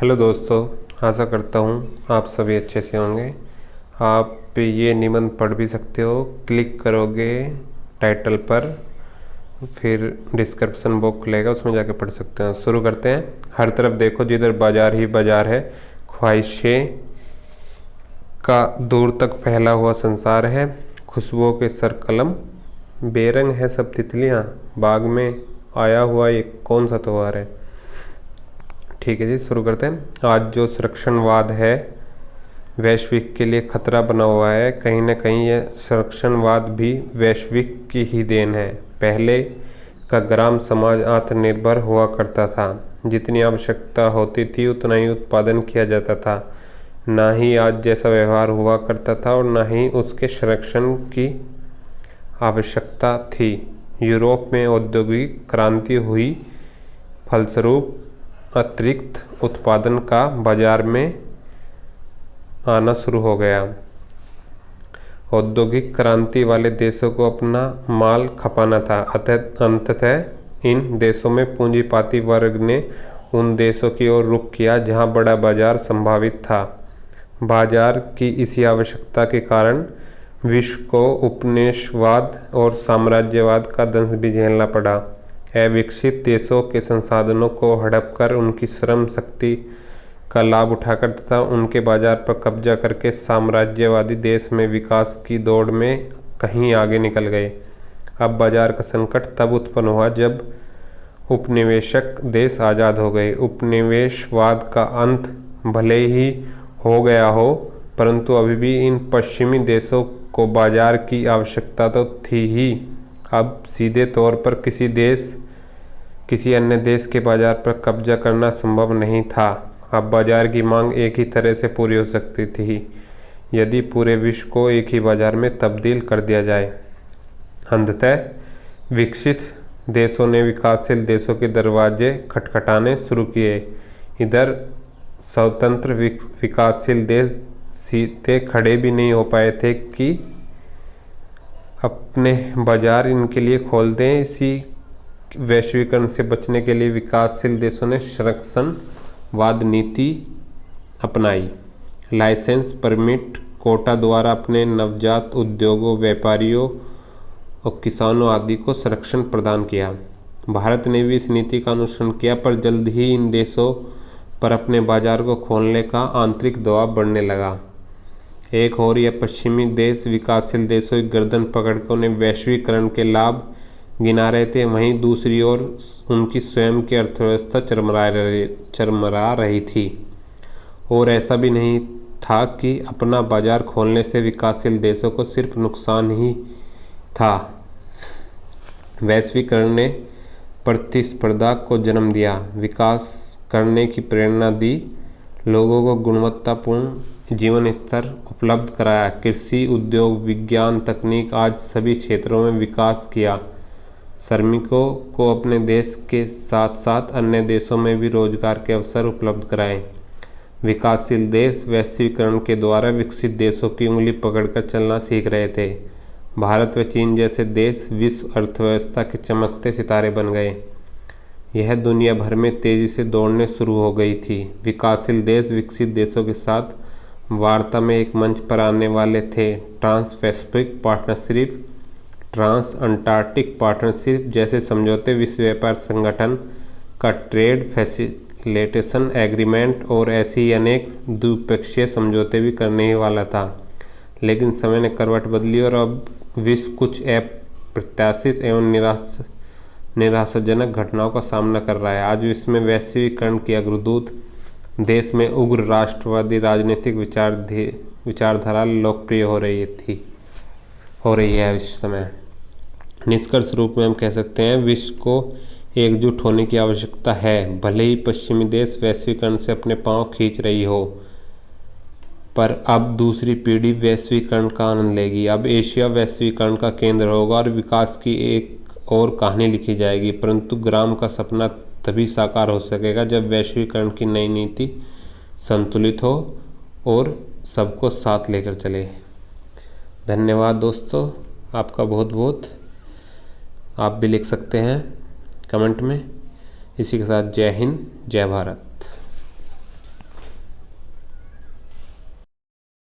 Hello दोस्तों, आशा करता हूँ आप सभी अच्छे से होंगे। आप ये निबंध पढ़ भी सकते हो, क्लिक करोगे टाइटल पर, फिर डिस्क्रिप्शन बॉक्स खुलेगा, उसमें जाके पढ़ सकते हैं। शुरू करते हैं। हर तरफ देखो जिधर बाजार ही बाजार है, ख्वाहिशें का दूर तक फैला हुआ संसार है, खुशबुओं के सर कलम, बेरंग है सब तितलियाँ, बाग में आया हुआ ये कौन सा त्योहार है। ठीक है जी, शुरू करते हैं। आज जो संरक्षणवाद है वैश्विक के लिए खतरा बना हुआ है, कहीं ना कहीं यह संरक्षणवाद भी वैश्विक की ही देन है। पहले का ग्राम समाज आत्मनिर्भर हुआ करता था, जितनी आवश्यकता होती थी उतना ही उत्पादन किया जाता था। ना ही आज जैसा व्यवहार हुआ करता था और ना ही उसके संरक्षण की आवश्यकता थी। यूरोप में औद्योगिक क्रांति हुई, फलस्वरूप अतिरिक्त उत्पादन का बाजार में आना शुरू हो गया। औद्योगिक क्रांति वाले देशों को अपना माल खपाना था। अंततः इन देशों में पूंजीपाती वर्ग ने उन देशों की ओर रुख किया जहां बड़ा बाजार संभावित था। बाजार की इसी आवश्यकता के कारण विश्व को उपनिवेशवाद और साम्राज्यवाद का दंश भी झेलना पड़ा। अविकसित देशों के संसाधनों को हड़प कर, उनकी श्रम शक्ति का लाभ उठाकर तथा उनके बाजार पर कब्जा करके साम्राज्यवादी देश में विकास की दौड़ में कहीं आगे निकल गए। अब बाजार का संकट तब उत्पन्न हुआ जब उपनिवेशक देश आज़ाद हो गए। उपनिवेशवाद का अंत भले ही हो गया हो, परंतु अभी भी इन पश्चिमी देशों को बाजार की आवश्यकता तो थी ही। अब सीधे तौर पर किसी अन्य देश के बाजार पर कब्जा करना संभव नहीं था। अब बाजार की मांग एक ही तरह से पूरी हो सकती थी यदि पूरे विश्व को एक ही बाजार में तब्दील कर दिया जाए। अंततः विकसित देशों ने विकासशील देशों के दरवाजे खटखटाने शुरू किए। इधर स्वतंत्र विकासशील देश सीधे खड़े भी नहीं हो पाए थे कि अपने बाजार इनके लिए खोल दें। इसी वैश्वीकरण से बचने के लिए विकासशील देशों ने संरक्षणवाद नीति अपनाई। लाइसेंस, परमिट, कोटा द्वारा अपने नवजात उद्योगों, व्यापारियों और किसानों आदि को संरक्षण प्रदान किया। भारत ने भी इस नीति का अनुसरण किया, पर जल्द ही इन देशों पर अपने बाजार को खोलने का आंतरिक दबाव बढ़ने लगा। एक और यह पश्चिमी देश विकासशील देशों की गर्दन पकड़कर उन्हें वैश्वीकरण के लाभ गिना रहे थे, वहीं दूसरी ओर उनकी स्वयं की अर्थव्यवस्था चरमरा रही थी। और ऐसा भी नहीं था कि अपना बाजार खोलने से विकासशील देशों को सिर्फ नुकसान ही था। वैश्वीकरण ने प्रतिस्पर्धा को जन्म दिया, विकास करने की प्रेरणा दी, लोगों को गुणवत्तापूर्ण जीवन स्तर उपलब्ध कराया। कृषि, उद्योग, विज्ञान, तकनीक, आज सभी क्षेत्रों में विकास किया। श्रमिकों को अपने देश के साथ साथ अन्य देशों में भी रोजगार के अवसर उपलब्ध कराए। विकासशील देश वैश्वीकरण के द्वारा विकसित देशों की उंगली पकड़कर चलना सीख रहे थे। भारत व चीन जैसे देश विश्व अर्थव्यवस्था के चमकते सितारे बन गए। यह दुनिया भर में तेजी से दौड़ने शुरू हो गई थी। विकासशील देश विकसित देशों के साथ वार्ता में एक मंच पर आने वाले थे। Trans Pacific partnership, trans Antarctic partnership जैसे समझौते विश्व व्यापार संगठन का ट्रेड फैसिलिटेशन एग्रीमेंट और ऐसी ही अनेक द्विपक्षीय समझौते भी करने ही वाला था। लेकिन समय ने करवट बदली और अब विश्व कुछ अप्रत्याशित एवं निराशाजनक घटनाओं का सामना कर रहा है। आज विश्व में वैश्वीकरण की अग्रदूत देश में उग्र राष्ट्रवादी राजनीतिक विचारधारा लोकप्रिय हो रही है इस समय। निष्कर्ष रूप में हम कह सकते हैं विश्व को एकजुट होने की आवश्यकता है। भले ही पश्चिमी देश वैश्वीकरण से अपने पांव खींच रही हो, पर अब दूसरी पीढ़ी वैश्वीकरण का आनंद लेगी। अब एशिया वैश्वीकरण का केंद्र होगा और विकास की एक और कहानी लिखी जाएगी। परंतु ग्राम का सपना तभी साकार हो सकेगा जब वैश्वीकरण की नई नीति संतुलित हो और सबको साथ लेकर चले। धन्यवाद दोस्तों, आपका बहुत बहुत। आप भी लिख सकते हैं कमेंट में। इसी के साथ जय हिंद, जय भारत।